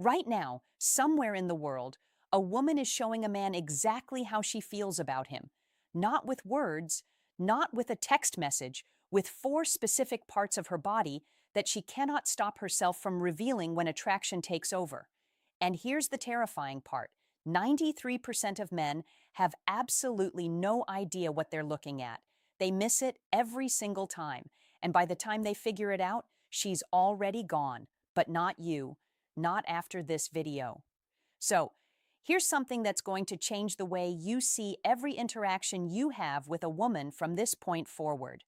Right now, somewhere in the world, a woman is showing a man exactly how she feels about him. Not with words, not with a text message, with four specific parts of her body that she cannot stop herself from revealing when attraction takes over. And here's the terrifying part: 93% of men have absolutely no idea what they're looking at. They miss it every single time. And by the time they figure it out, she's already gone. But not you. Not after this video. So, here's something that's going to change the way you see every interaction you have with a woman from this point forward.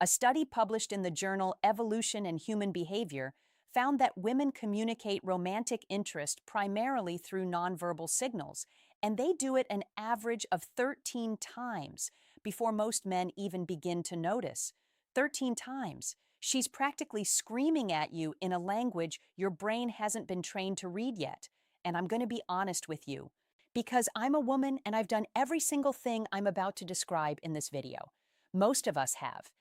A study published in the journal Evolution and Human Behavior found that women communicate romantic interest primarily through nonverbal signals, and they do it an average of 13 times before most men even begin to notice. 13 times. She's practically screaming at you in a language your brain hasn't been trained to read yet. And I'm going to be honest with you, because I'm a woman and I've done every single thing I'm about to describe in this video. Most of us have.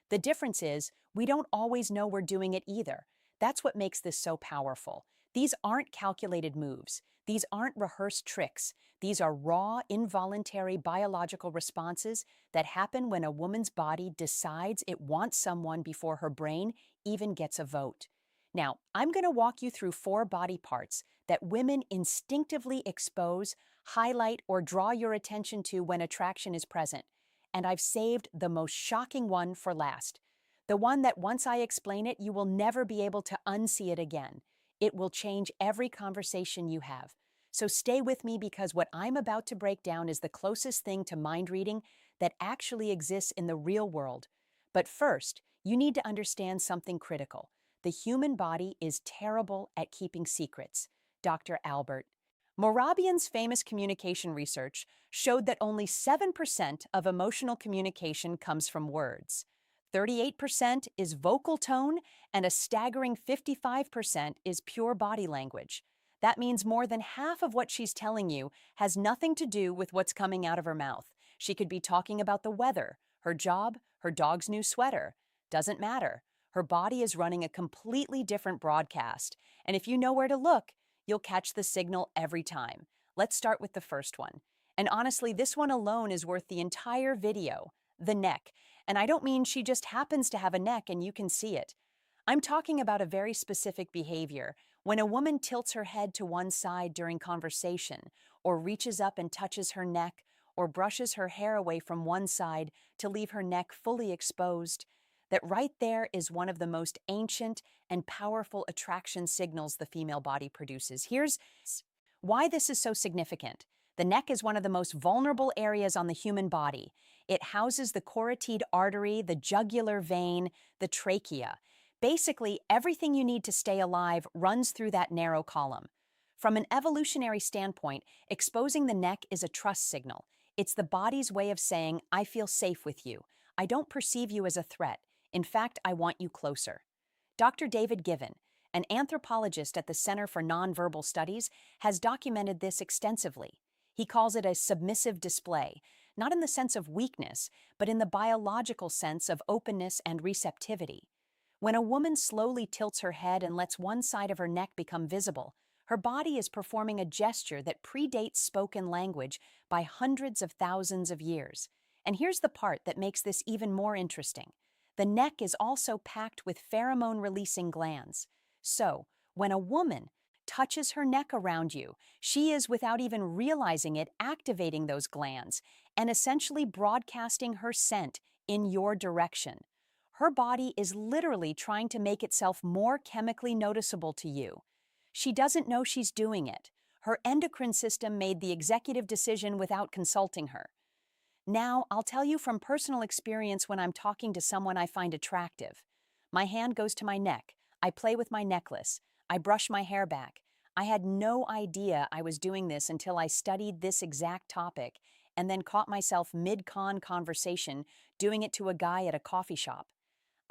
The difference is, we don't always know we're doing it either. That's what makes this so powerful. These aren't calculated moves. These aren't rehearsed tricks. These are raw, involuntary biological responses that happen when a woman's body decides it wants someone before her brain even gets a vote. Now, I'm going to walk you through four body parts that women instinctively expose, highlight, or draw your attention to when attraction is present. And I've saved the most shocking one for last. The one that once I explain it, you will never be able to unsee it again. It will change every conversation you have. So stay with me, because what I'm about to break down is the closest thing to mind reading that actually exists in the real world. But first, you need to understand something critical. The human body is terrible at keeping secrets. Dr. Albert Morabian's famous communication research showed that only 7% of emotional communication comes from words. 38% is vocal tone, and a staggering 55% is pure body language. That means more than half of what she's telling you has nothing to do with what's coming out of her mouth. She could be talking about the weather, her job, her dog's new sweater. Doesn't matter. Her body is running a completely different broadcast. And if you know where to look, you'll catch the signal every time. Let's start with the first one. And honestly, this one alone is worth the entire video: the neck. And I don't mean she just happens to have a neck and you can see it. I'm talking about a very specific behavior: when a woman tilts her head to one side during conversation, or reaches up and touches her neck, or brushes her hair away from one side to leave her neck fully exposed. That right there is one of the most ancient and powerful attraction signals the female body produces. Here's why this is so significant. The neck is one of the most vulnerable areas on the human body. It houses the carotid artery, the jugular vein, the trachea. Basically, everything you need to stay alive runs through that narrow column. From an evolutionary standpoint, exposing the neck is a trust signal. It's the body's way of saying, I feel safe with you. I don't perceive you as a threat. In fact, I want you closer. Dr. David Given, an anthropologist at the Center for Nonverbal Studies, has documented this extensively. He calls it a submissive display, not in the sense of weakness, but in the biological sense of openness and receptivity. When a woman slowly tilts her head and lets one side of her neck become visible, her body is performing a gesture that predates spoken language by hundreds of thousands of years. And here's the part that makes this even more interesting. The neck is also packed with pheromone-releasing glands. So, when a woman touches her neck around you, she is, without even realizing it, activating those glands and essentially broadcasting her scent in your direction. Her body is literally trying to make itself more chemically noticeable to you. She doesn't know she's doing it. Her endocrine system made the executive decision without consulting her. Now, I'll tell you from personal experience when I'm talking to someone I find attractive. My hand goes to my neck. I play with my necklace. I brush my hair back. I had no idea I was doing this until I studied this exact topic and then caught myself mid-con conversation doing it to a guy at a coffee shop.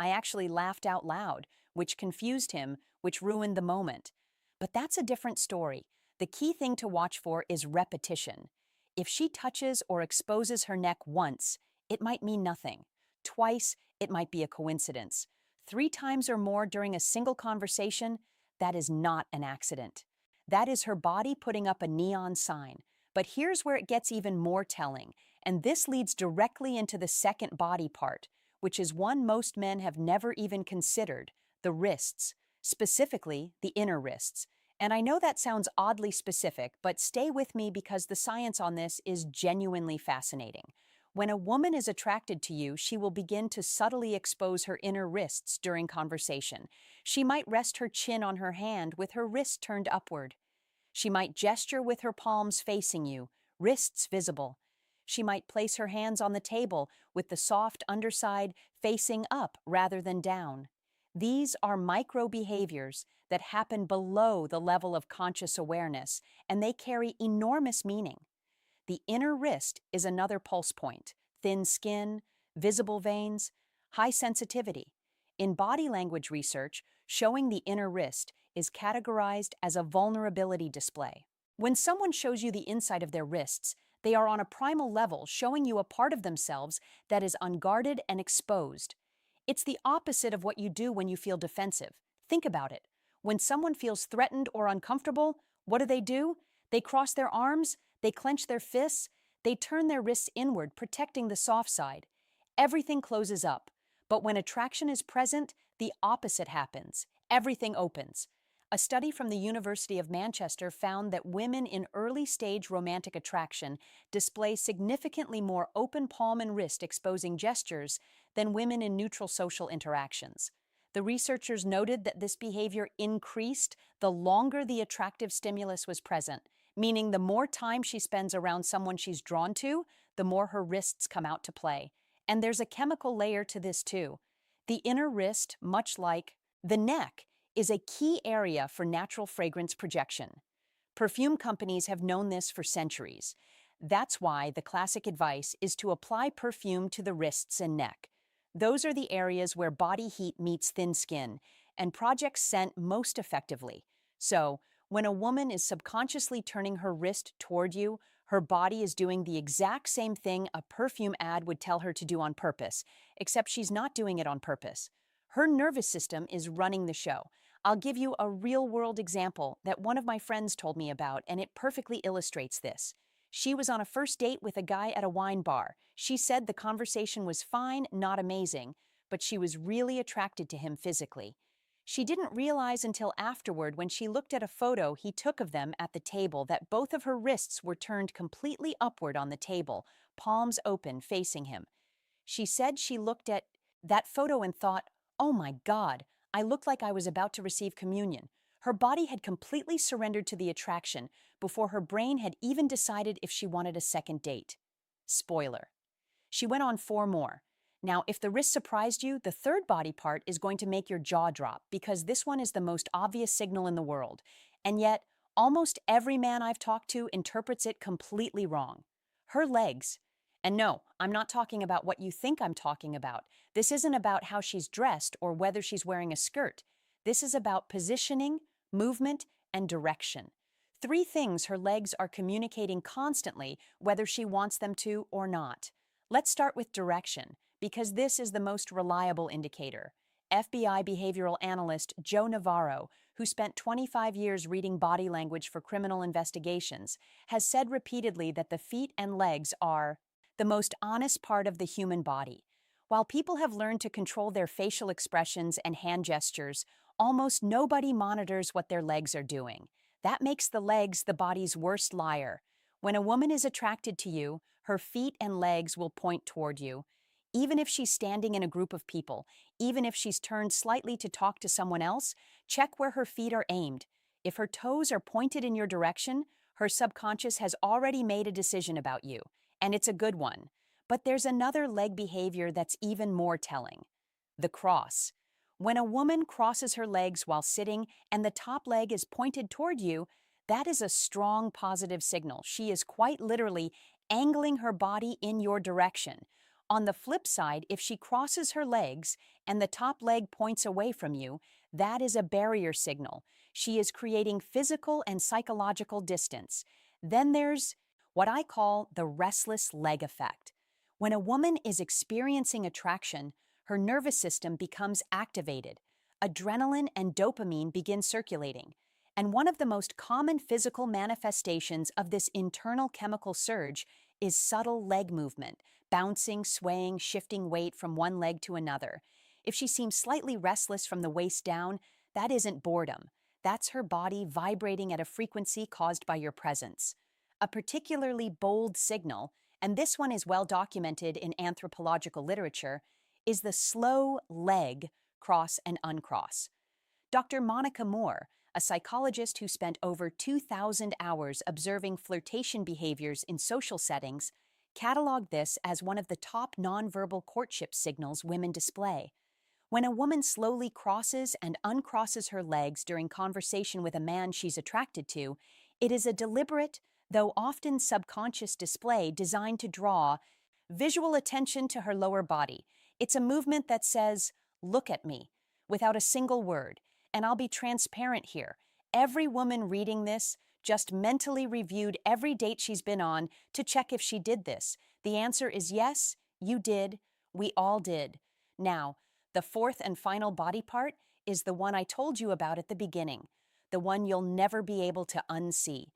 I actually laughed out loud, which confused him, which ruined the moment. But that's a different story. The key thing to watch for is repetition. If she touches or exposes her neck once, it might mean nothing. Twice, it might be a coincidence. 3 times or more during a single conversation, that is not an accident. That is her body putting up a neon sign. But here's where it gets even more telling, and this leads directly into the second body part, which is one most men have never even considered: the wrists, specifically the inner wrists. And I know that sounds oddly specific, but stay with me because the science on this is genuinely fascinating. When a woman is attracted to you, she will begin to subtly expose her inner wrists during conversation. She might rest her chin on her hand with her wrist turned upward. She might gesture with her palms facing you, wrists visible. She might place her hands on the table with the soft underside facing up rather than down. These are micro behaviors that happen below the level of conscious awareness, and they carry enormous meaning. The inner wrist is another pulse point: thin skin, visible veins, high sensitivity. In body language research, showing the inner wrist is categorized as a vulnerability display. When someone shows you the inside of their wrists, they are on a primal level showing you a part of themselves that is unguarded and exposed. It's the opposite of what you do when you feel defensive. Think about it. When someone feels threatened or uncomfortable, what do? They cross their arms, they clench their fists, they turn their wrists inward, protecting the soft side. Everything closes up. But when attraction is present, the opposite happens. Everything opens. A study from the University of Manchester found that women in early stage romantic attraction display significantly more open palm and wrist exposing gestures than women in neutral social interactions. The researchers noted that this behavior increased the longer the attractive stimulus was present, meaning the more time she spends around someone she's drawn to, the more her wrists come out to play. And there's a chemical layer to this too. The inner wrist, much like the neck, is a key area for natural fragrance projection. Perfume companies have known this for centuries. That's why the classic advice is to apply perfume to the wrists and neck. Those are the areas where body heat meets thin skin, and projects scent most effectively. So, when a woman is subconsciously turning her wrist toward you, her body is doing the exact same thing a perfume ad would tell her to do on purpose, except she's not doing it on purpose. Her nervous system is running the show. I'll give you a real-world example that one of my friends told me about, and it perfectly illustrates this. She was on a first date with a guy at a wine bar. She said the conversation was fine, not amazing, but she was really attracted to him physically. She didn't realize until afterward, when she looked at a photo he took of them at the table, that both of her wrists were turned completely upward on the table, palms open, facing him. She said she looked at that photo and thought, "Oh my God, I looked like I was about to receive communion." Her body had completely surrendered to the attraction before her brain had even decided if she wanted a second date. Spoiler. She went on 4 more. Now, if the wrist surprised you, the third body part is going to make your jaw drop because this one is the most obvious signal in the world. And yet, almost every man I've talked to interprets it completely wrong. Her legs. And no, I'm not talking about what you think I'm talking about. This isn't about how she's dressed or whether she's wearing a skirt. This is about positioning, movement, and direction. 3 things her legs are communicating constantly, whether she wants them to or not. Let's start with direction, because this is the most reliable indicator. FBI behavioral analyst Joe Navarro, who spent 25 years reading body language for criminal investigations, has said repeatedly that the feet and legs are the most honest part of the human body. While people have learned to control their facial expressions and hand gestures, almost nobody monitors what their legs are doing. That makes the legs the body's worst liar. When a woman is attracted to you, her feet and legs will point toward you. Even if she's standing in a group of people, even if she's turned slightly to talk to someone else, check where her feet are aimed. If her toes are pointed in your direction, her subconscious has already made a decision about you, and it's a good one. But there's another leg behavior that's even more telling: the cross. When a woman crosses her legs while sitting and the top leg is pointed toward you, that is a strong positive signal. She is quite literally angling her body in your direction. On the flip side, if she crosses her legs and the top leg points away from you, that is a barrier signal. She is creating physical and psychological distance. Then there's what I call the restless leg effect. When a woman is experiencing attraction, her nervous system becomes activated. Adrenaline and dopamine begin circulating. And one of the most common physical manifestations of this internal chemical surge is subtle leg movement, bouncing, swaying, shifting weight from one leg to another. If she seems slightly restless from the waist down, that isn't boredom. That's her body vibrating at a frequency caused by your presence. A particularly bold signal, and this one is well documented in anthropological literature, is the slow leg cross and uncross. Dr. Monica Moore, a psychologist who spent over 2,000 hours observing flirtation behaviors in social settings, cataloged this as one of the top nonverbal courtship signals women display. When a woman slowly crosses and uncrosses her legs during conversation with a man she's attracted to, it is a deliberate, though often subconscious display designed to draw visual attention to her lower body. It's a movement that says, "Look at me," without a single word. And I'll be transparent here. Every woman reading this just mentally reviewed every date she's been on to check if she did this. The answer is yes, you did. We all did. Now, the fourth and final body part is the one I told you about at the beginning, the one you'll never be able to unsee.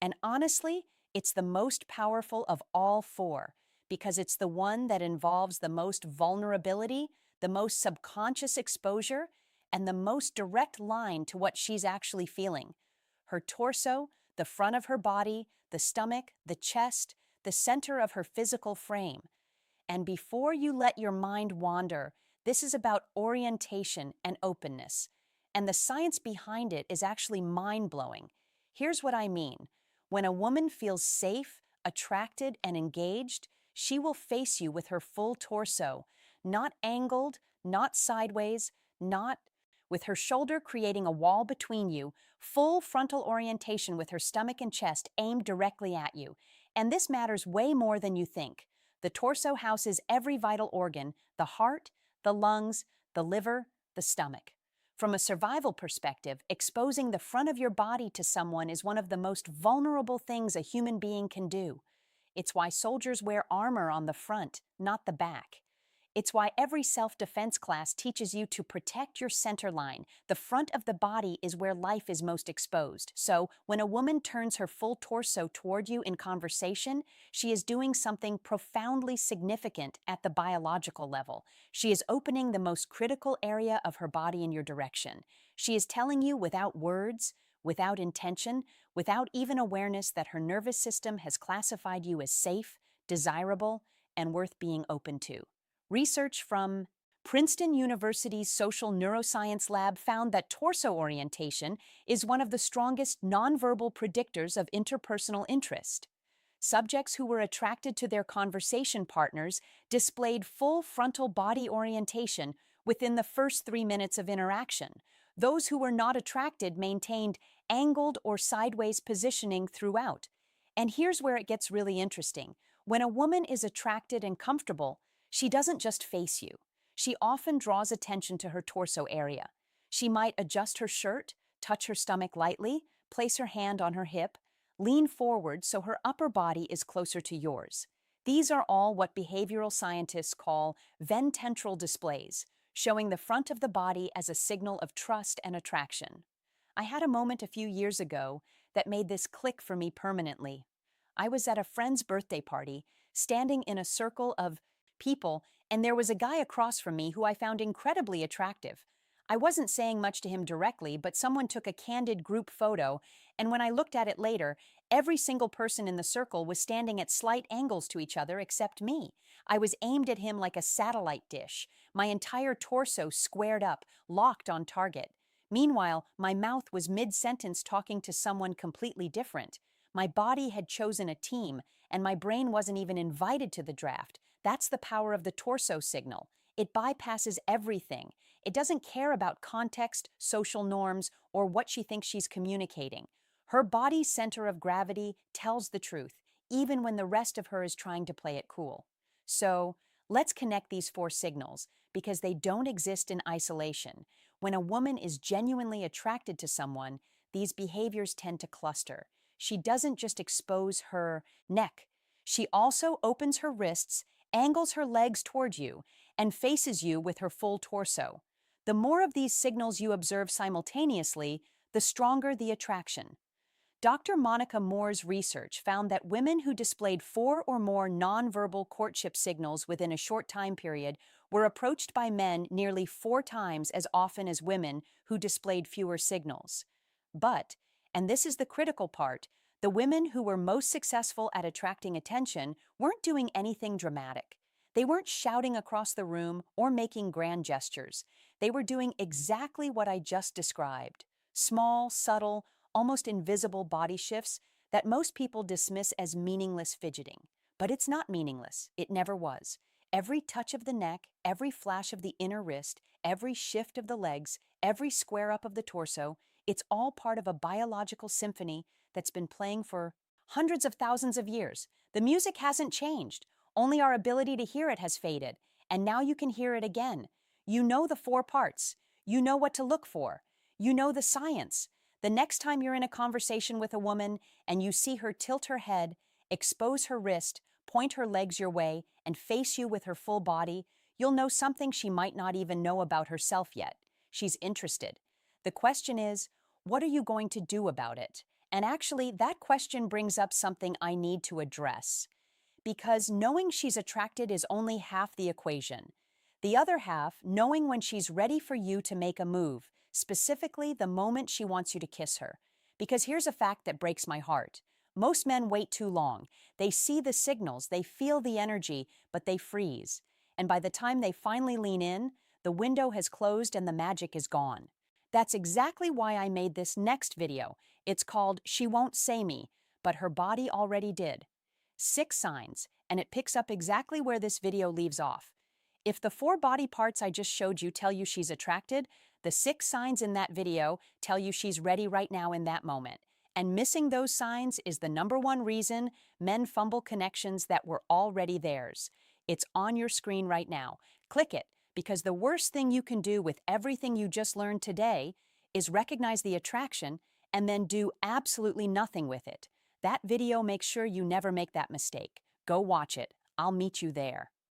And honestly, it's the most powerful of all four because it's the one that involves the most vulnerability, the most subconscious exposure, and the most direct line to what she's actually feeling. Her torso, the front of her body, the stomach, the chest, the center of her physical frame. And before you let your mind wander, this is about orientation and openness. And the science behind it is actually mind-blowing. Here's what I mean. When a woman feels safe, attracted, and engaged, she will face you with her full torso, not angled, not sideways, not with her shoulder creating a wall between you, full frontal orientation with her stomach and chest aimed directly at you. And this matters way more than you think. The torso houses every vital organ, the heart, the lungs, the liver, the stomach. From a survival perspective, exposing the front of your body to someone is one of the most vulnerable things a human being can do. It's why soldiers wear armor on the front, not the back. It's why every self-defense class teaches you to protect your center line. The front of the body is where life is most exposed. So, when a woman turns her full torso toward you in conversation, she is doing something profoundly significant at the biological level. She is opening the most critical area of her body in your direction. She is telling you without words, without intention, without even awareness that her nervous system has classified you as safe, desirable, and worth being open to. Research from Princeton University's Social Neuroscience Lab found that torso orientation is one of the strongest nonverbal predictors of interpersonal interest. Subjects who were attracted to their conversation partners displayed full frontal body orientation within the first 3 minutes of interaction. Those who were not attracted maintained angled or sideways positioning throughout. And here's where it gets really interesting. When a woman is attracted and comfortable, she doesn't just face you. She often draws attention to her torso area. She might adjust her shirt, touch her stomach lightly, place her hand on her hip, lean forward so her upper body is closer to yours. These are all what behavioral scientists call vententral displays, showing the front of the body as a signal of trust and attraction. I had a moment a few years ago that made this click for me permanently. I was at a friend's birthday party, standing in a circle of people, and there was a guy across from me who I found incredibly attractive. I wasn't saying much to him directly, but someone took a candid group photo, and when I looked at it later, every single person in the circle was standing at slight angles to each other except me. I was aimed at him like a satellite dish, my entire torso squared up, locked on target. Meanwhile, my mouth was mid-sentence talking to someone completely different. My body had chosen a team, and my brain wasn't even invited to the draft. That's the power of the torso signal. It bypasses everything. It doesn't care about context, social norms, or what she thinks she's communicating. Her body's center of gravity tells the truth, even when the rest of her is trying to play it cool. So, let's connect these four signals, because they don't exist in isolation. When a woman is genuinely attracted to someone, these behaviors tend to cluster. She doesn't just expose her neck. She also opens her wrists, angles her legs toward you, and faces you with her full torso. The more of these signals you observe simultaneously, the stronger the attraction. Dr. Monica Moore's research found that women who displayed 4 or more nonverbal courtship signals within a short time period were approached by men nearly 4 times as often as women who displayed fewer signals. But, and this is the critical part, the women who were most successful at attracting attention weren't doing anything dramatic. They weren't shouting across the room or making grand gestures. They were doing exactly what I just described: small, subtle, almost invisible body shifts that most people dismiss as meaningless fidgeting. But it's not meaningless. It never was. Every touch of the neck, every flash of the inner wrist, every shift of the legs, every square up of the torso, it's all part of a biological symphony that's been playing for hundreds of thousands of years. The music hasn't changed. Only our ability to hear it has faded. And now you can hear it again. You know the 4 parts. You know what to look for. You know the science. The next time you're in a conversation with a woman and you see her tilt her head, expose her wrist, point her legs your way, and face you with her full body, you'll know something she might not even know about herself yet. She's interested. The question is, what are you going to do about it? And actually, that question brings up something I need to address. Because knowing she's attracted is only half the equation. The other half, knowing when she's ready for you to make a move, specifically the moment she wants you to kiss her. Because here's a fact that breaks my heart. Most men wait too long. They see the signals, they feel the energy, but they freeze. And by the time they finally lean in, the window has closed and the magic is gone. That's exactly why I made this next video. It's called She Won't Say Me, but Her Body Already Did. 6 signs, and it picks up exactly where this video leaves off. If the 4 body parts I just showed you tell you she's attracted, the 6 signs in that video tell you she's ready right now in that moment. And missing those signs is the #1 reason men fumble connections that were already theirs. It's on your screen right now. Click it, because the worst thing you can do with everything you just learned today is recognize the attraction and then do absolutely nothing with it. That video makes sure you never make that mistake. Go watch it. I'll meet you there.